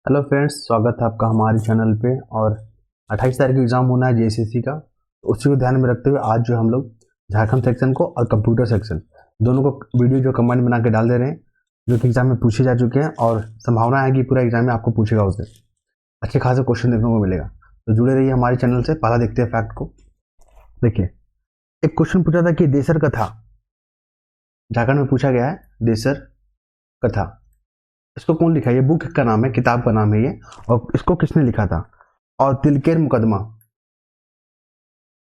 Hello friends, स्वागत है आपका हमारे चैनल पे। और 28 तारीख को एग्ज़ाम होना है जेएसएससी का, तो उसी को ध्यान में रखते हुए आज जो हम लोग झारखंड सेक्शन को और कंप्यूटर सेक्शन दोनों को वीडियो जो कंबाइन बना के डाल दे रहे हैं, जो कि एग्जाम में पूछे जा चुके हैं और संभावना है कि पूरा एग्जाम में आपको पूछेगा, उससे अच्छे खासे क्वेश्चन देखने को मिलेगा। तो जुड़े रहिए हमारे चैनल से। पहला देखते हैं फैक्ट को। देखिए, एक क्वेश्चन पूछा था कि देसर कथा, झारखंड में पूछा गया है देसर कथा, इसको कौन लिखा है? ये बुक का नाम है, किताब का नाम है ये, और इसको किसने लिखा था? और तिलकेर मुकदमा,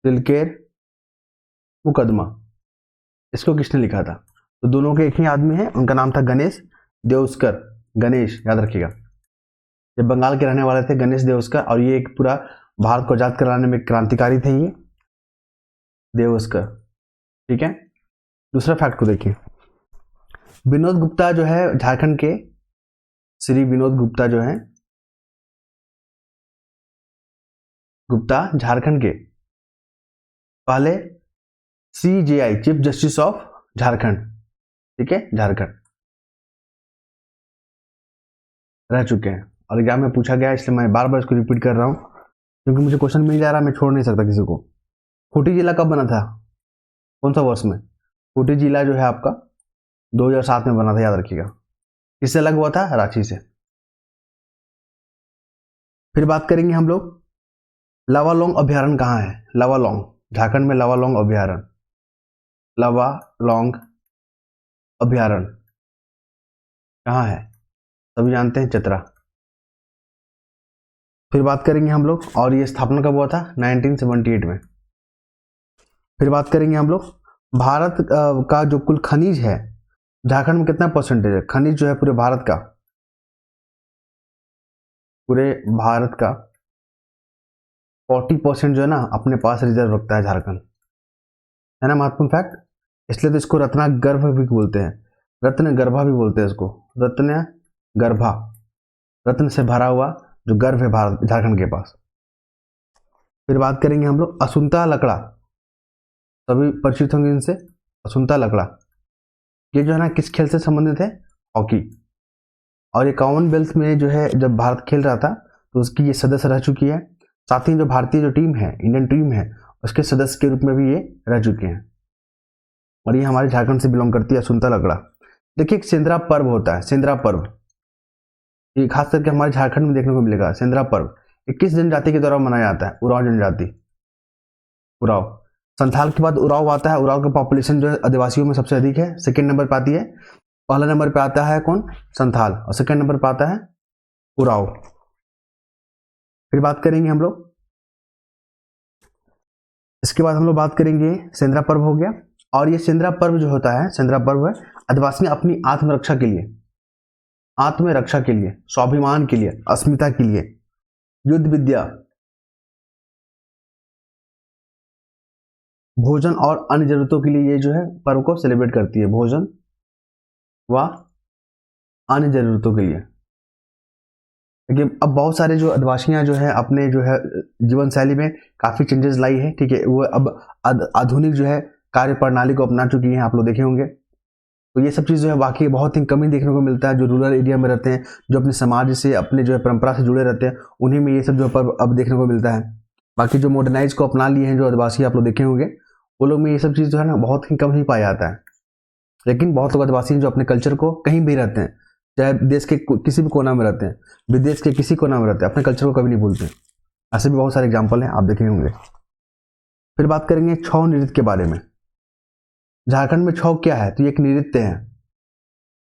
तिलकेर मुकदमा इसको किसने लिखा था? तो दोनों के एक ही आदमी है, उनका नाम था गणेश देवस्कर। गणेश, याद रखिएगा, ये बंगाल के रहने वाले थे, गणेश देवस्कर, और ये एक पूरा भारत को आजाद कराने में क्रांतिकारी थे ये देवस्कर। ठीक है, दूसरा फैक्ट को देखिए। विनोद गुप्ता जो है झारखंड के, श्री विनोद गुप्ता जो है, गुप्ता झारखंड के पहले CJI chief justice of Jharkhand, ठीक है, झारखंड रह चुके हैं। और एग्जाम में पूछा गया, इसलिए मैं बार बार इसको रिपीट कर रहा हूं, क्योंकि मुझे क्वेश्चन मिल जा रहा है, मैं छोड़ नहीं सकता किसी को। खूंटी जिला कब बना था? कौन सा वर्ष में? खूंटी जिला जो है आपका 2007 में बना था, याद रखिएगा। किससे अलग हुआ था? रांची से। फिर बात करेंगे हम लोग, लावालोंग अभ्यारण्य कहाँ है? लावालोंग, झारखंड में लावालोंग अभ्यारण्य, लावालोंग अभ्यारण्य कहाँ है? सभी जानते हैं, चतरा। फिर बात करेंगे हम लोग, और ये स्थापना कब हुआ था? 1978 में। फिर बात करेंगे हम लोग, भारत का जो कुल खनिज है, झारखंड में कितना परसेंटेज है खनिज जो है पूरे भारत का? पूरे भारत का 40% जो है ना अपने पास रिजर्व रखता है झारखंड, है ना। महत्वपूर्ण फैक्ट, इसलिए तो इसको रत्नागर्भ भी बोलते हैं, रत्न गर्भा भी बोलते हैं इसको, रत्न गर्भा, रत्न से भरा हुआ जो गर्भ है भारत झारखंड के पास। फिर बात करेंगे हम लोग असुंता लकड़ा, सभी परिचित होंगे इनसे। असुंता लकड़ा ये जो है ना किस खेल से संबंधित है? हॉकी। और ये कॉमनवेल्थ में जो है जब भारत खेल रहा था तो उसकी ये सदस्य रह चुकी है। साथ ही जो भारतीय जो टीम है, इंडियन टीम है, उसके सदस्य के रूप में भी ये रह चुके हैं, और ये हमारे झारखंड से बिलोंग करती है असुंता लकड़ा। देखिए, एक सेंद्रा पर्व होता है, सेंद्रा पर्व, ये खास करके हमारे झारखंड में देखने को मिलेगा। सेंद्रा पर्व 21 जनजाति के द्वारा मनाया जाता है, उराव जनजाति, उराव। संथाल के बाद उराव आता है। उराव का पॉपुलेशन जो है आदिवासियों में सबसे अधिक है, सेकंड नंबर पर आती है। पहला नंबर पे आता है कौन? संथाल, और सेकंड नंबर पर आता है उराव। फिर बात करेंगे हम लोग, इसके बाद हम लोग बात करेंगे, सेंद्रा पर्व हो गया। और ये सेंद्रा पर्व जो होता है, सेंद्रा पर्व है आदिवासी अपनी आत्मरक्षा के लिए, आत्मरक्षा के लिए, स्वाभिमान के लिए, अस्मिता के लिए, युद्ध विद्या, भोजन और अन्य जरूरतों के लिए ये जो है पर्व को सेलिब्रेट करती है, भोजन व अन्य जरूरतों के लिए। देखिए, अब बहुत सारे जो आदिवासियां जो है अपने जो है जीवन शैली में काफी चेंजेस लाई है, ठीक है। वो अब आधुनिक जो है कार्य प्रणाली को अपना चुकी हैं, आप लोग देखे होंगे। तो ये सब चीज़ जो है वाकई बहुत ही कमी देखने को मिलता है। जो रूरल एरिया में रहते हैं, जो अपने समाज से, अपने जो है परंपरा से जुड़े रहते हैं, उन्हीं में ये सब जो पर्व अब देखने को मिलता है। बाकी जो मॉडर्नाइज को अपना लिए हैं जो आदिवासी, आप लोग देखे होंगे, वो लोग में ये सब चीज़ जो है ना बहुत ही कम ही पाया जाता है। लेकिन बहुत लोग आदिवासी जो अपने कल्चर को, कहीं भी रहते हैं, चाहे देश के किसी भी कोना में रहते हैं, विदेश के किसी कोना में रहते हैं, अपने कल्चर को कभी नहीं भूलते। ऐसे भी बहुत सारे एग्जाम्पल हैं, आप देखे होंगे। फिर बात करेंगे छऊ नृत्य के बारे में। झारखंड में छऊ क्या है? तो ये एक नृत्य है,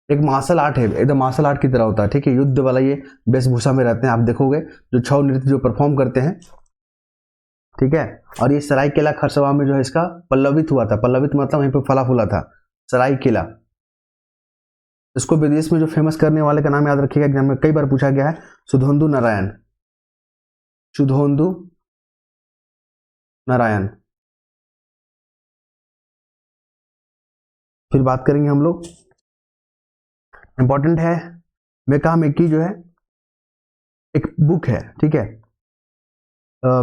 एक मार्शल आर्ट है, एकदम मार्शल आर्ट की तरह होता है, ठीक है। युद्ध वाला ये वेशभूषा में रहते हैं, आप देखोगे जो छऊ नृत्य जो परफॉर्म करते हैं, ठीक है। और ये सरायकेला खरसावां में जो है इसका पल्लवित हुआ था। पल्लवित मतलब वहीं पे फला फूला था, सरायकेला। इसको विदेश में जो फेमस करने वाले का नाम याद रखिएगा, एग्जाम में कई बार पूछा गया है, सुधोंदु नारायण, सुधोंदु नारायण। फिर बात करेंगे हम लोग, इंपॉर्टेंट है, मेकामेकी जो है एक बुक है, ठीक है।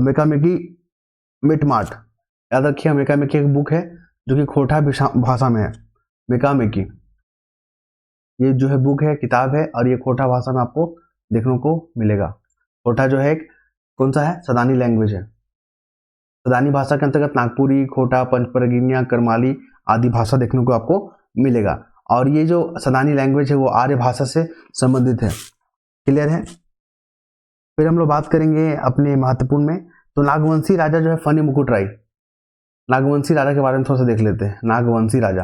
मेकामेकी मिटमाट, याद रखिए, मेकामेकी एक बुक है जो कि खोटा भाषा में है। मेकामेकी ये जो है बुक है, किताब है, और ये खोटा भाषा में आपको देखने को मिलेगा। खोटा जो है कौन सा है, सदानी लैंग्वेज है। सदानी भाषा के अंतर्गत नागपुरी, खोटा, पंचपरगिनिया, करमाली आदि भाषा देखने को आपको मिलेगा। और ये जो सदानी लैंग्वेज है वो आर्य भाषा से संबंधित है। क्लियर है। फिर हम लोग बात करेंगे अपने महत्वपूर्ण में, तो नागवंशी राजा जो है फनी मुकुट राय। नागवंशी राजा के बारे में थोड़ा सा देख लेते हैं। नागवंशी राजा,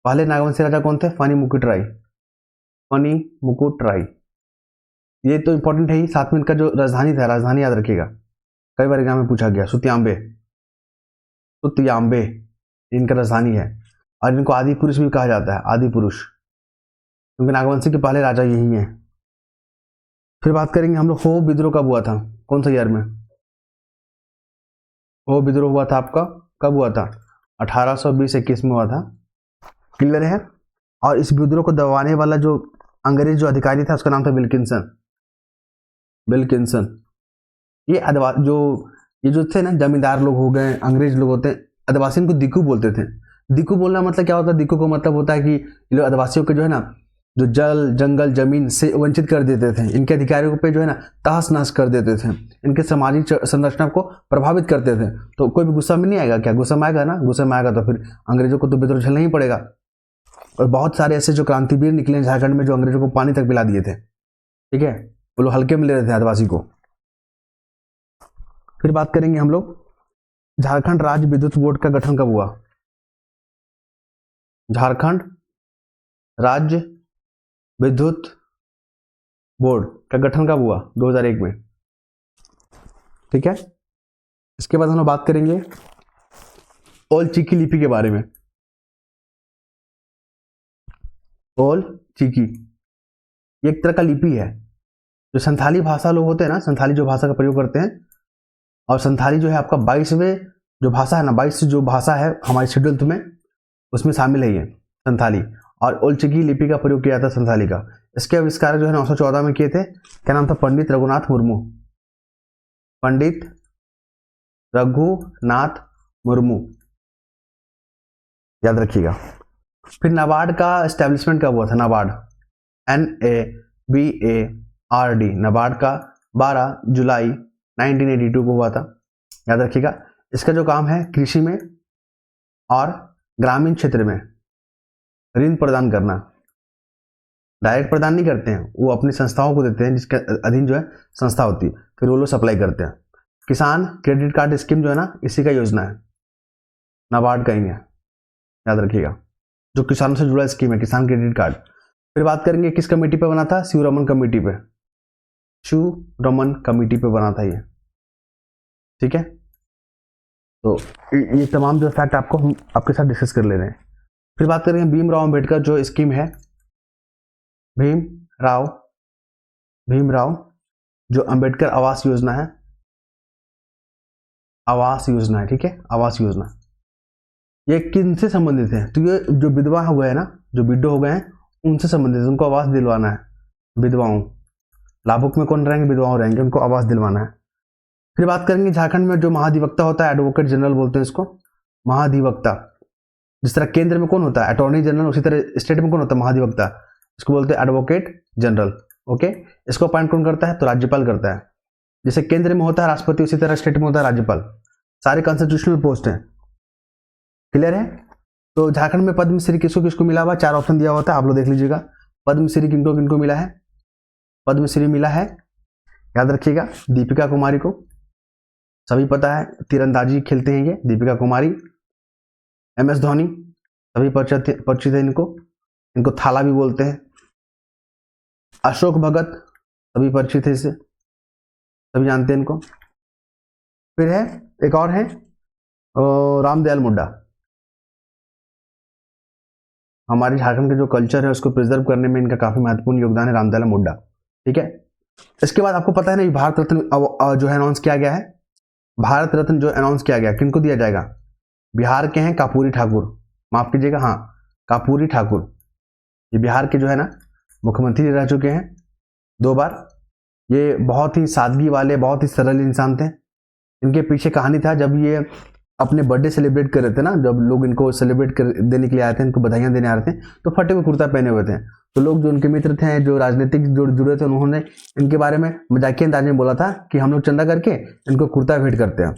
पहले नागवंशी राजा कौन थे, फनी मुकुट राय। फनी मुकुट राय, ये तो इंपॉर्टेंट है ही। साथ में इनका जो राजधानी था, राजधानी याद रखिएगा, कई बार एग्जाम में पूछा गया, सुत्यांबे। सुत्यांबे इनका राजधानी है। और इनको आदि पुरुष भी कहा जाता है, आदि पुरुष, क्योंकि नागवंशी के पहले राजा यही हैं। फिर बात करेंगे हम लोग, हो विद्रोह कब हुआ था, कौन सा ईयर में हो विद्रोह हुआ था आपका, कब हुआ था, 1820-21 में हुआ था। क्लियर है। और इस विद्रोह को दबाने वाला जो अंग्रेज जो अधिकारी था उसका नाम था विल्किंसन। विल्किंसन। ये जो थे ना, जमींदार लोग हो गए, अंग्रेज लोग होते हैं, आदिवासी इनको दिक्कू बोलते थे। दिक्कू बोलना मतलब क्या होता है, दिक्कू का मतलब होता है कि ये लोग आदिवासियों के जो है ना, जो जल जंगल जमीन से वंचित कर देते थे, इनके अधिकारियों पे जो है ना तहस नहस कर देते थे, इनके सामाजिक संरचना को प्रभावित करते थे। तो कोई भी गुस्सा में नहीं आएगा क्या, गुस्सा में आएगा ना, गुस्सा में आएगा तो फिर अंग्रेजों को तो विद्रोह झेलना ही पड़ेगा। और बहुत सारे ऐसे जो क्रांतिवीर निकले झारखंड में, जो अंग्रेजों को पानी तक पिला दिए थे। ठीक है, वो लोग हल्के में ले रहे थे आदिवासी को। फिर बात करेंगे हम लोग, झारखंड राज्य विद्युत बोर्ड का गठन कब हुआ। झारखंड राज्य विद्युत बोर्ड का गठन कब हुआ, 2001 में। ठीक है। इसके बाद हम लोग बात करेंगे ओल चिकी लिपि के बारे में। ओल चिकी ये एक तरह का लिपि है, जो संथाली भाषा लोग होते हैं ना, संथाली जो भाषा का प्रयोग करते हैं। और संथाली जो है आपका 22वें जो भाषा है ना, 22 जो भाषा है हमारे शेड्यूल में, उसमें शामिल है ये संथाली। और ओल चिकी लिपि का प्रयोग किया था संथाली का। इसके आविष्कार जो है 1914 में किए थे। क्या नाम था, पंडित रघुनाथ मुर्मू। पंडित रघुनाथ मुर्मू, याद रखिएगा। फिर नाबार्ड का एस्टेब्लिशमेंट कब हुआ था, नाबार्ड, NABARD, नाबार्ड का 12 जुलाई 1982 को हुआ था, याद रखिएगा। इसका जो काम है कृषि में और ग्रामीण क्षेत्र में ऋण प्रदान करना। डायरेक्ट प्रदान नहीं करते हैं, वो अपनी संस्थाओं को देते हैं, जिसके अधीन जो है संस्था होती है, फिर वो लोग सप्लाई करते हैं। किसान क्रेडिट कार्ड स्कीम जो है ना, इसी का योजना है, नाबार्ड का ही है, याद रखिएगा। जो किसानों से जुड़ा स्कीम है, किसान क्रेडिट कार्ड। फिर बात करेंगे किस कमेटी पे बना था, शिवरमन कमेटी पे। शिवरमन कमेटी पे बना था ये। ठीक है, तो ये तमाम जो फैक्ट आपको हम आपके साथ डिस्कस कर ले रहे हैं। फिर बात करेंगे भीमराव अंबेडकर जो स्कीम है, भीमराव जो अंबेडकर आवास योजना है, आवास योजना है। ठीक है, आवास योजना ये किनसे संबंधित है, तो ये जो विधवा हो गए ना, जो विडो हो गए हैं, उनसे संबंधित है, उनको आवास दिलवाना है। विधवाओं, लाभुक में कौन रहेंगे, विधवाओं रहेंगे, उनको आवास दिलवाना है। फिर बात करेंगे झारखंड में जो महाधिवक्ता होता है, एडवोकेट जनरल बोलते हैं इसको, महाधिवक्ता। जिस तरह केंद्र में कौन होता है, अटॉर्नी जनरल, उसी तरह स्टेट में कौन होता है, महाधिवक्ता, इसको बोलते हैं एडवोकेट जनरल। ओके, इसको अपॉइंट कौन करता है, तो राज्यपाल करता है। जैसे केंद्र में होता है राष्ट्रपति, उसी तरह स्टेट में होता है राज्यपाल। सारे कॉन्स्टिट्यूशनल पोस्ट हैं। क्लियर है। तो झारखंड में पद्मश्री किसको किसको मिला हुआ, 4 ऑप्शन दिया होता है, आप लोग देख लीजिएगा। पद्मश्री किनको किनको मिला है, पद्मश्री मिला है, याद रखिएगा, दीपिका कुमारी को, सभी पता है, तीरंदाजी खेलते हैं ये, दीपिका कुमारी। MS धोनी, सभी परिचित है इनको थाला भी बोलते हैं। अशोक भगत, सभी परिचित है इससे, सभी जानते हैं इनको। फिर है एक और है रामदयाल मुंडा। हमारे झारखंड के जो कल्चर है उसको प्रिजर्व करने में इनका काफी महत्वपूर्ण योगदान है, रामदयाल मुंडा। ठीक है, इसके बाद आपको पता है ना, भारत रत्न जो है अनाउंस किया गया है। भारत रत्न जो अनाउंस किया गया, किनको दिया जाएगा, बिहार के हैं कापूरी ठाकुर, माफ कीजिएगा, हाँ कापूरी ठाकुर, ये बिहार के जो है ना मुख्यमंत्री रह चुके हैं 2 बार। ये बहुत ही सादगी वाले, बहुत ही सरल इंसान थे। इनके पीछे कहानी था, जब ये अपने बर्थडे सेलिब्रेट कर रहे थे ना, जब लोग इनको सेलिब्रेट कर देने के लिए आए थे, इनको बधाइयां देने आ रहे थे, तो फटे हुए कुर्ता पहने हुए थे। तो लोग जो उनके मित्र थे, जो राजनीतिक जुड़े थे, उन्होंने इनके बारे में मजाकिया अंदाज में बोला था कि हम लोग चंदा करके इनको कुर्ता भेंट करते हैं।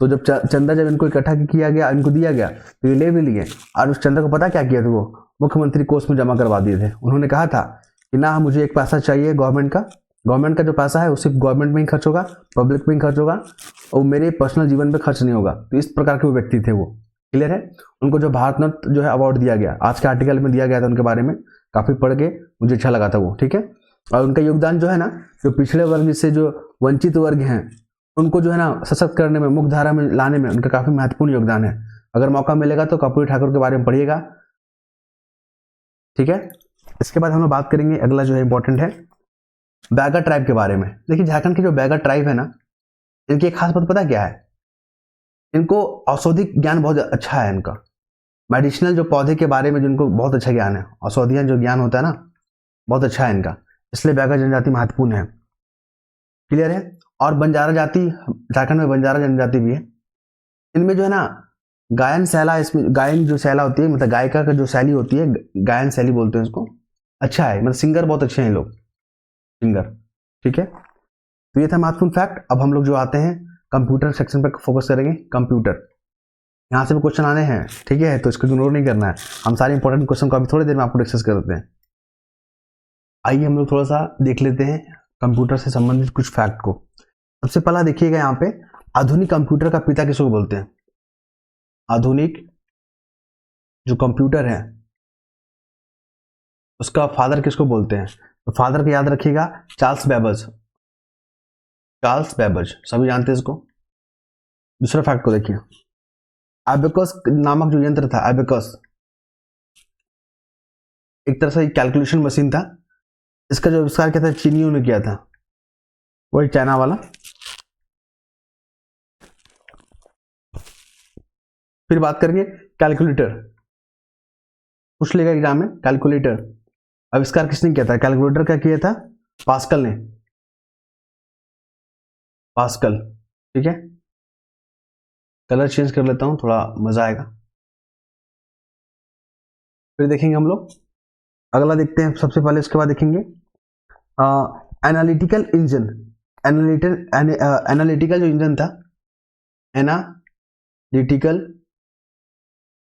तो जब चंदा जब इनको इकट्ठा किया गया, इनको दिया गया, तो ये ले भी लिए, और उस चंदा को पता क्या किया था, वो मुख्यमंत्री कोष में जमा करवा दिए थे। उन्होंने कहा था कि ना, मुझे एक पैसा चाहिए गवर्नमेंट का जो पैसा है वो सिर्फ गवर्नमेंट में ही खर्च होगा, पब्लिक में ही खर्च होगा, और मेरे पर्सनल जीवन पे खर्च नहीं होगा। तो इस प्रकार के वो व्यक्ति थे वो। क्लियर है। उनको जो भारत रत्न जो है अवार्ड दिया गया, आज के आर्टिकल में दिया गया था उनके बारे में, काफी पढ़ के मुझे अच्छा लगा था वो। ठीक है। और उनका योगदान जो है ना, जो पिछड़े वर्ग से जो वंचित वर्ग हैं, उनको जो है ना सशक्त करने में, मुख्य धारा में लाने में उनका काफी महत्वपूर्ण योगदान है। अगर मौका मिलेगा तो कर्पूरी ठाकुर के बारे में पढ़िएगा। ठीक है। इसके बाद हम लोग बात करेंगे, अगला जो है इंपॉर्टेंट है, बैगा ट्राइब के बारे में। देखिए, झारखंड की जो बैगा ट्राइब है ना, इनकी एक खास बात पता क्या है, इनको औषधिक ज्ञान बहुत अच्छा है। इनका मेडिसिनल जो पौधे के बारे में जिनको बहुत अच्छा ज्ञान है, औषधियां जो ज्ञान होता है ना, बहुत अच्छा है इनका, इसलिए बैगा जनजाति महत्वपूर्ण है। क्लियर है। और बंजारा जाति, झारखंड में बंजारा जनजाति भी है। इनमें जो है ना गायन शैला, इसमें गायन जो शैला होती है, मतलब गायिका का जो शैली होती है, गायन शैली बोलते हैं इसको, अच्छा है, मतलब सिंगर बहुत अच्छे हैं लोग, सिंगर। ठीक है। तो ये था महत्वपूर्ण फैक्ट। अब हम लोग जो आते हैं कंप्यूटर सेक्शन पर फोकस करेंगे। कंप्यूटर, यहाँ से भी क्वेश्चन आने हैं। ठीक है। तो इसको इग्नोर नहीं करना है, हम सारे इंपॉर्टेंट क्वेश्चन को अभी थोड़ी देर में आपको डिस्कस करते हैं। आइए हम लोग थोड़ा सा देख लेते हैं कंप्यूटर से संबंधित कुछ फैक्ट को। सबसे पहला देखिएगा यहाँ पे, आधुनिक कंप्यूटर का पिता किसको बोलते हैं? आधुनिक जो कंप्यूटर है उसका फादर किसको बोलते हैं? तो फादर को याद रखिएगा, चार्ल्स बेबेज। चार्ल्स बेबेज, सभी जानते हैं इसको। दूसरा फैक्ट को देखिए, एबेकस नामक जो यंत्र था, एबेकस एक तरह से कैलकुलेशन मशीन था। इसका जो आविष्कार किया था चीनियों ने किया था, वही चाइना वाला। फिर बात करेंगे कैलकुलेटर, पूछ लेगा एग्जाम में, कैलकुलेटर आविष्कार किसने किया था? कैलकुलेटर क्या किया था? पास्कल ने, पास्कल। ठीक है। कलर चेंज कर लेता हूं, थोड़ा मजा आएगा। फिर देखेंगे हम लोग, अगला देखते हैं सबसे पहले, उसके बाद देखेंगे एनालिटिकल इंजन। एनालिटिकल जो इंजन था, एनालिटिकल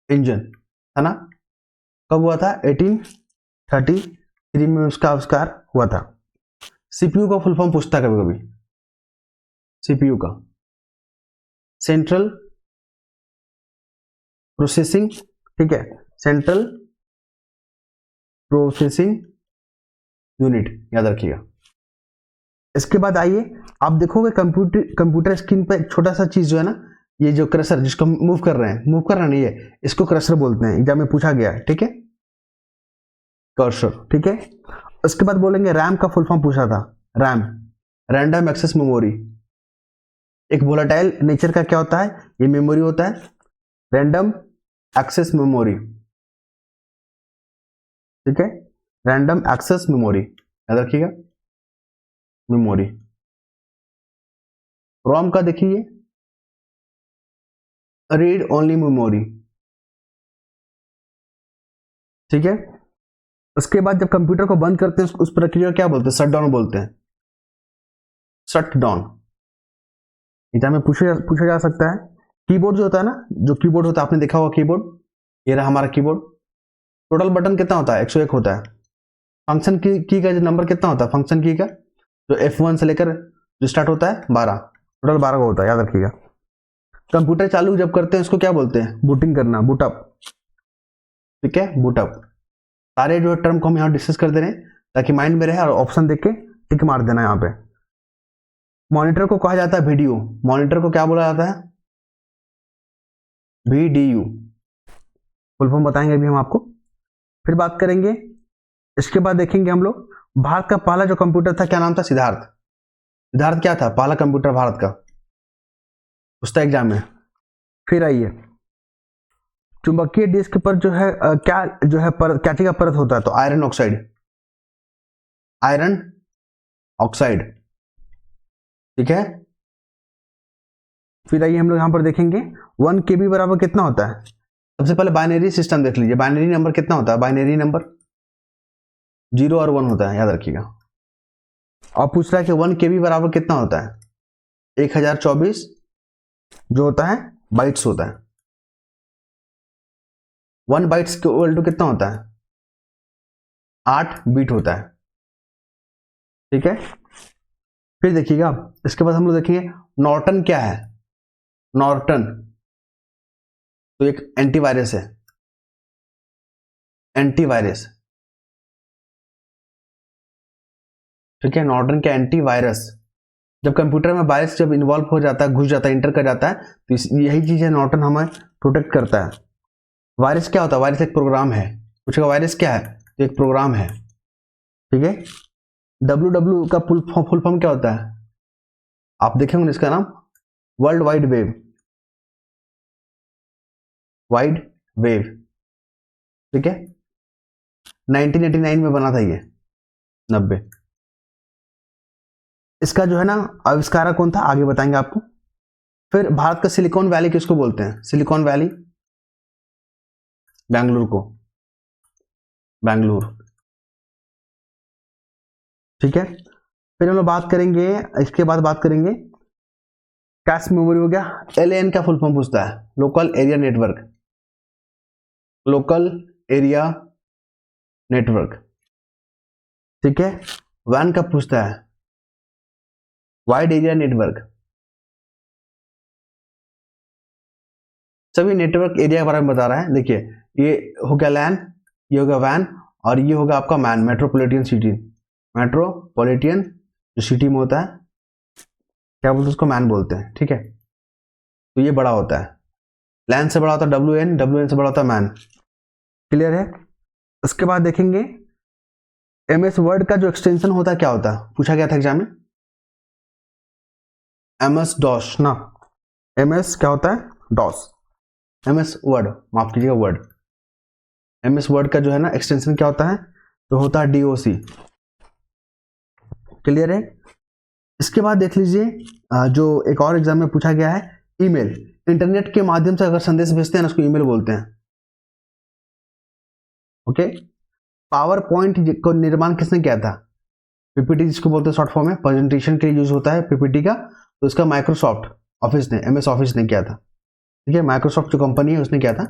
इंजन है ना, कब हुआ था? 1833 में उसका आविष्कार हुआ था। सीपीयू का फुल फॉर्म पूछता कभी कभी, सीपीयू का सेंट्रल प्रोसेसिंग, ठीक है, सेंट्रल प्रोसेसिंग यूनिट, याद रखिएगा। इसके बाद आइए, आप देखोगे कंप्यूटर स्क्रीन पर एक छोटा सा चीज जो है ना, ये जो क्रसर जिसको मूव कर रहे हैं, मूव कर रहा नहीं है, इसको क्रसर बोलते हैं, एग्जाम में पूछा गया है। ठीक है, कर्सर। ठीक है। उसके बाद बोलेंगे रैम का फुल फॉर्म पूछा था, रैम, रैंडम एक्सेस मेमोरी। एक वोलेटाइल नेचर का क्या होता है? ये मेमोरी होता है, रैंडम एक्सेस मेमोरी। ठीक है, रैंडम एक्सेस मेमोरी, याद रखिएगा, मेमोरी। रोम का देखिए, रीड ओनली मेमोरी। ठीक है। उसके बाद जब कंप्यूटर को बंद करते हैं उस प्रक्रिया को क्या बोलते हैं? शट डाउन बोलते हैं, शट डाउन। एग्जाम में पूछा जा सकता है। कीबोर्ड जो होता है ना, जो कीबोर्ड होता है, आपने देखा होगा कीबोर्ड, ये रहा हमारा कीबोर्ड। टोटल बटन कितना होता है? 101 होता है। फंक्शन की का जो नंबर कितना होता है? फंक्शन की का जो F1 से लेकर जो स्टार्ट होता है 12, टोटल 12 का होता है, याद रखिएगा। कंप्यूटर चालू जब करते हैं उसको क्या बोलते हैं? बूटिंग करना, बूटअप। ठीक है, बूटअप। सारे जो टर्म को हम यहाँ डिस्कस कर दे रहे हैं ताकि माइंड में रहे, और ऑप्शन देख के टिक मार देना यहाँ पे। मॉनिटर को कहा जाता है वीडियो, मॉनिटर को क्या बोला जाता है? VDU, फुल फॉर्म बताएंगे अभी हम आपको। फिर बात करेंगे, इसके बाद देखेंगे हम लोग भारत का पहला जो कंप्यूटर था, क्या नाम था? सिद्धार्थ। सिद्धार्थ क्या था? पहला कंप्यूटर भारत का, पूछता एग्जाम में। फिर आइए, चुंबकीय डिस्क पर जो है क्या जो है क्या चीज का परत होता है? तो आयरन ऑक्साइड, आयरन ऑक्साइड। ठीक है। फिर आइए हम लोग यहाँ पर देखेंगे 1 KB बराबर कितना होता है। सबसे पहले बाइनरी सिस्टम देख लीजिए, बाइनरी नंबर कितना होता है, बाइनरी नंबर 0 और 1 होता है, याद रखिएगा। और पूछ रहा है कि 1 KB बराबर कितना होता है, 1024 जो होता है बाइट्स होता है। 1 बाइट्स के इक्वल टू कितना होता है, 8 बीट होता है, ठीक है। फिर देखिएगा इसके बाद हम लोग देखेंगे नॉर्टन क्या है। नॉर्टन तो एक एंटीवायरस है, एंटीवायरस, ठीक है। नॉर्टन क्या, एंटीवायरस। जब कंप्यूटर में वायरस जब इन्वॉल्व हो जाता है, घुस जाता है, इंटर कर जाता है, तो यही चीज है, नॉर्टन हमें प्रोटेक्ट करता है। वायरस क्या होता है, वायरस एक प्रोग्राम है। पूछेगा वायरस क्या है, तो एक प्रोग्राम है, ठीक है। WW का फुल फॉर्म क्या होता है, आप देखेंगे इसका नाम world wide web, wide wave, ठीक है। 1989 में बना था ये, 90। इसका जो है ना आविष्कारक कौन था, आगे बताएंगे आपको। फिर भारत का सिलिकॉन वैली किसको बोलते हैं, सिलिकॉन वैली, बेंगलुरु को, बेंगलुरु, ठीक है। फिर हम लोग बात करेंगे, इसके बाद बात करेंगे कैश मेमोरी हो गया। LAN का फुल फॉर्म पूछता है, local area network, local area network, ठीक है। WAN का पूछता है, वाइड एरिया नेटवर्क। सभी नेटवर्क एरिया के बारे में बता रहा है। देखिए ये हो गया LAN, ये होगा WAN, और ये होगा आपका मैन, मेट्रोपॉलिटन सिटी, मेट्रोपॉलिटन जो सिटी में होता है क्या बोलते हैं उसको, मैन बोलते हैं, ठीक है। तो ये बड़ा होता है, LAN से बड़ा होता है WN, WN से बड़ा होता है मैन, क्लियर है। उसके बाद देखेंगे MS वर्ड का जो एक्सटेंशन होता है क्या होता है, पूछा गया था एग्जाम में, MS DOS ना, MS क्या होता है, DOS, MS वर्ड, माफ कीजिएगा वर्ड, MS वर्ड का जो है ना एक्सटेंशन क्या होता है, तो होता है DOC, क्लियर है। इसके बाद देख लीजिए जो एक और एग्जाम में पूछा गया है, ईमेल, इंटरनेट के माध्यम से अगर संदेश भेजते हैं ना उसको ईमेल बोलते हैं, ओके। पावर पॉइंट को निर्माण किसने किया था, PPT जिसको बोलते हैं शॉर्ट फॉर्म में, प्रेजेंटेशन के लिए यूज होता है PPT का, तो इसका माइक्रोसॉफ्ट ऑफिस ने, MS ऑफिस ने किया था, ठीक है। माइक्रोसॉफ्ट जो कंपनी है उसने किया था।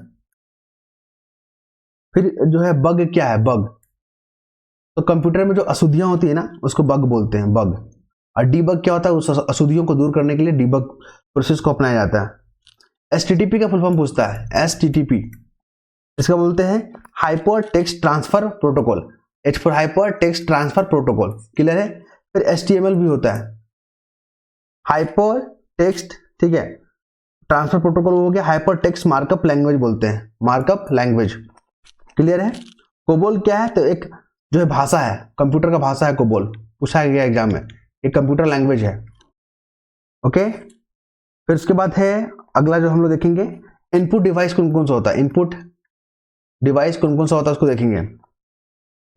फिर जो है बग क्या है, बग तो कंप्यूटर में जो अशुद्धियां होती है ना उसको बग बोलते हैं, बग। और डीबग क्या होता है, उस अशुद्धियों को दूर करने के लिए डीबग प्रोसेस को अपनाया जाता है। STTP का फुल फॉर्म पूछता है, STTP इसका बोलते हैं hyper text transfer protocol, H for hyper text transfer protocol, clear है। फिर HTML भी होता है, हाइपर टेक्स्ट, ठीक है, ट्रांसफर प्रोटोकॉल हो गया। हाइपर टेक्स्ट मार्कअप लैंग्वेज बोलते हैं, मार्कअप लैंग्वेज, क्लियर है। कोबोल क्या है, तो एक जो है भाषा है, कंप्यूटर का भाषा है कोबोल, पूछा गया एग्जाम में, एक कंप्यूटर लैंग्वेज है, ओके। फिर उसके बाद है अगला जो हम लोग देखेंगे, इनपुट डिवाइस कौन कौन सा होता है, इनपुट डिवाइस कौन कौन सा होता है उसको देखेंगे।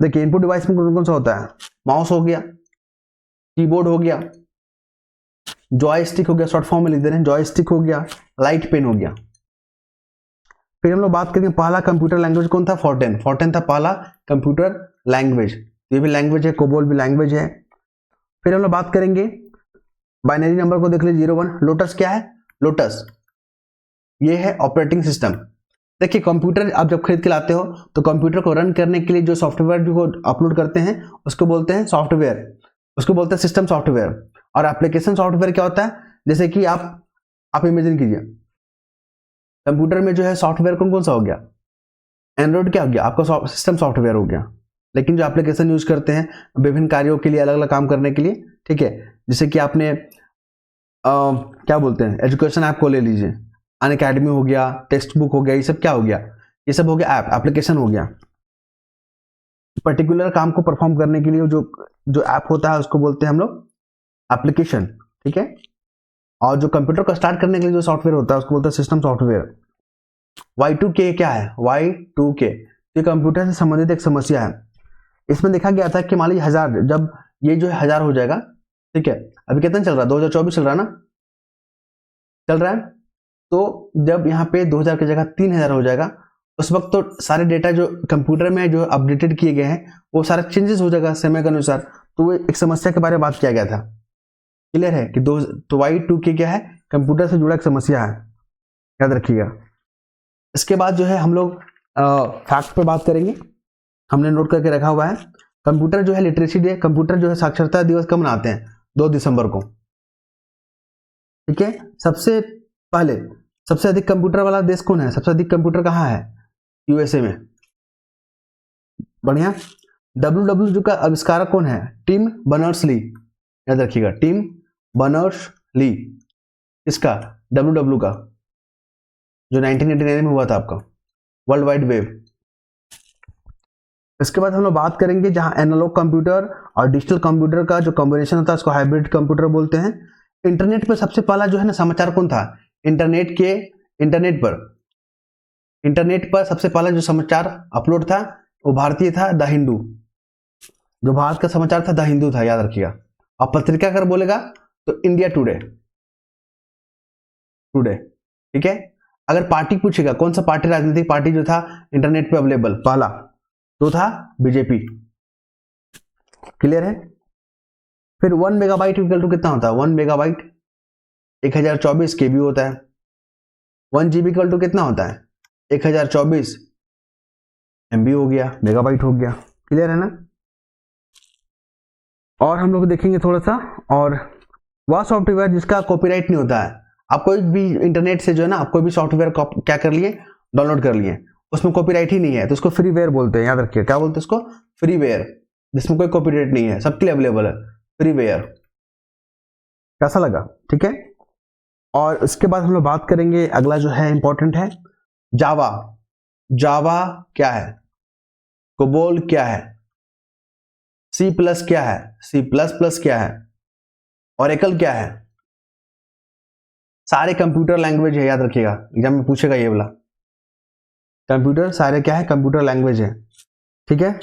देखिए इनपुट डिवाइस में कौन कौन सा होता है, माउस हो गया, कीबोर्ड हो गया, जॉयस्टिक हो गया, शॉर्ट फॉर्म में लिख दे रहे हैं, जॉयस्टिक हो गया, लाइट पेन हो गया। फिर हम लोग बात करेंगे पहला कंप्यूटर लैंग्वेज कौन था, फोर्टेन, फोर्टेन था पहला कंप्यूटर लैंग्वेज, ये भी लैंग्वेज है, कोबोल भी लैंग्वेज है। फिर हम लोग बात करेंगे बाइनरी नंबर को देख लीजिए 01, लोटस क्या है, लोटस ये है ऑपरेटिंग सिस्टम। देखिए कंप्यूटर आप जब खरीद के लाते हो तो कंप्यूटर को रन करने के लिए जो सॉफ्टवेयर जो अपलोड करते हैं उसको बोलते हैं सॉफ्टवेयर, उसको बोलते हैं सिस्टम सॉफ्टवेयर। और एप्लीकेशन सॉफ्टवेयर क्या होता है, जैसे कि आप इमेजिन कीजिए कंप्यूटर में जो है सॉफ्टवेयर कौन कौन सा हो गया, एंड्रॉइड क्या हो गया आपका सिस्टम सॉफ्टवेयर हो गया। लेकिन जो एप्लीकेशन यूज करते हैं विभिन्न कार्यों के लिए, अलग अलग काम करने के लिए, ठीक है, जैसे कि आपने क्या बोलते हैं एजुकेशन ऐप को ले लीजिए, अनअकैडमी हो गया, टेक्स्ट बुक हो गया, ये सब क्या हो गया, ये सब हो गया ऐप, एप्लीकेशन हो गया। पर्टिकुलर काम को परफॉर्म करने के लिए जो ऐप होता है उसको बोलते हैं हम लोग एप्लीकेशन, ठीक है। और जो कंप्यूटर को स्टार्ट करने के लिए जो सॉफ्टवेयर होता है उसको बोलते हैं सिस्टम सॉफ्टवेयर। Y2K क्या है, Y2K ये कंप्यूटर से संबंधित एक समस्या है। इसमें देखा गया था कि मान लीजिए 1000, जब ये जो है 1000 हो जाएगा, ठीक है, अभी कितना चल रहा है 2024 चल रहा है ना, चल रहा है। तो जब यहाँ पे 2000 की जगह 3000 हो जाएगा, उस वक्त तो सारे डेटा जो कंप्यूटर में जो अपडेटेड किए गए हैं वो सारा चेंजेस हो जाएगा समय के अनुसार। तो वो एक समस्या के बारे में बात किया गया था। क्लियर है कि तो Y2K क्या है, कंप्यूटर से जुड़ा एक समस्या है, याद रखिएगा। इसके बाद जो है हम लोग फैक्ट पे बात करेंगे। हमने नोट करके रखा हुआ है, कंप्यूटर जो है लिटरेसी डे, कंप्यूटर जो है साक्षरता दिवस कब मनाते हैं, 2 दिसंबर को। ठीक है, सबसे पहले सबसे अधिक कंप्यूटर वाला देश कौन है, सबसे अधिक कंप्यूटर कहाँ है, यूएसए में। बढ़िया। WWW का आविष्कारक कौन है, टिम बर्नर्स-ली, याद रखिएगा, टिम बर्नर्स-ली। इसका WWW का जो 1989 में हुआ था आपका, वर्ल्ड वाइड वेब। इसके बाद हम लोग बात करेंगे जहां एनालॉग कंप्यूटर और डिजिटल कंप्यूटर का जो कॉम्बिनेशन होता है उसको हाइब्रिड कंप्यूटर बोलते हैं। इंटरनेट पर सबसे पहला जो है ना समाचार कौन था, इंटरनेट पर सबसे पहला जो समाचार अपलोड था वो भारतीय था, द हिंदू। जो भारत का समाचार था द हिंदू था, याद रखिएगा। और पत्रिका अगर बोलेगा तो इंडिया टुडे। ठीक है। अगर पार्टी पूछेगा कौन सा पार्टी, राजनीतिक पार्टी जो था इंटरनेट पे अवेलेबल पहला, तो था बीजेपी। क्लियर है। फिर 1 मेगाबाइट इक्वल टू कितना होता है, 1 मेगाबाइट 1024 केबी होता है। 1 जीबी इक्वल टू कितना होता है, 1024 एमबी हो गया, मेगाबाइट हो गया। क्लियर है ना। और हम लोग देखेंगे थोड़ा सा, और वह सॉफ्टवेयर जिसका कॉपीराइट नहीं होता है। आप कोई भी इंटरनेट से जो है ना, आप कोई भी सॉफ्टवेयर क्या कर लिए, डाउनलोड कर लिए, उसमें कॉपीराइट ही नहीं है तो उसको फ्रीवेयर बोलते हैं, याद रखिए। क्या बोलते हैं उसको, फ्रीवेयर, जिसमें कोई कॉपीराइट नहीं है, सबके लिए अवेलेबल है, फ्रीवेयर। कैसा लगा, ठीक है। और उसके बाद हम लोग बात करेंगे, अगला जो है इंपॉर्टेंट है जावा। जावा क्या है, कोबोल क्या है, C+ क्या है, C++ क्या है, ओरेकल क्या है। सारे कंप्यूटर लैंग्वेज है, याद रखिएगा, एग्जाम में पूछेगा ये वाला। कंप्यूटर सारे क्या है, कंप्यूटर लैंग्वेज है। ठीक है।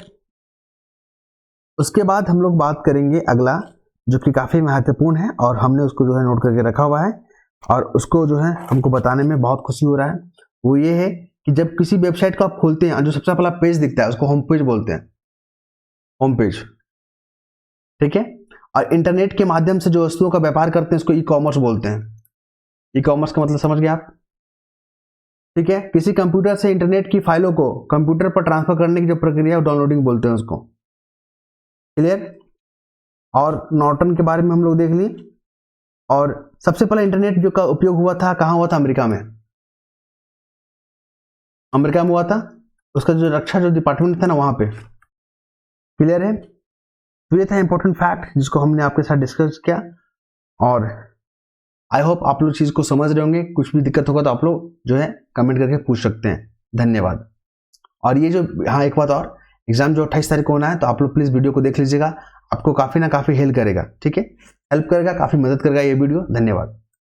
उसके बाद हम लोग बात करेंगे अगला, जो कि काफी महत्वपूर्ण है और हमने उसको जो है नोट करके रखा हुआ है, और उसको जो है हमको बताने में बहुत खुशी हो रहा है। वो ये है कि जब किसी वेबसाइट को आप खोलते हैं, जो सबसे पहला पेज दिखता है उसको होम पेज बोलते हैं, होम पेज। ठीक है। और इंटरनेट के माध्यम से जो वस्तुओं का व्यापार करते हैं उसको ई कॉमर्स बोलते हैं। ई कॉमर्स का मतलब समझ गए आप। ठीक है। किसी कंप्यूटर से इंटरनेट की फाइलों को कंप्यूटर पर ट्रांसफर करने की जो प्रक्रिया है डाउनलोडिंग बोलते हैं उसको। क्लियर। और नॉर्टन के बारे में हम लोग देख लिए। और सबसे पहले इंटरनेट जो का उपयोग हुआ था कहां हुआ था, अमेरिका में। अमेरिका में हुआ था, उसका जो रक्षा जो डिपार्टमेंट था ना वहां पे। क्लियर है। तो ये था इंपॉर्टेंट फैक्ट जिसको हमने आपके साथ डिस्कस किया, और आई होप आप लोग चीज को समझ रहे होंगे। कुछ भी दिक्कत होगा तो आप लोग जो है कमेंट करके पूछ सकते हैं। धन्यवाद। और ये जो हाँ एक बात और, एग्जाम जो 28 तारीख को होना है तो आप लोग प्लीज वीडियो को देख लीजिएगा, आपको काफी ना काफी हेल्प करेगा। ठीक है, हेल्प करेगा, काफी मदद करेगा ये वीडियो। धन्यवाद।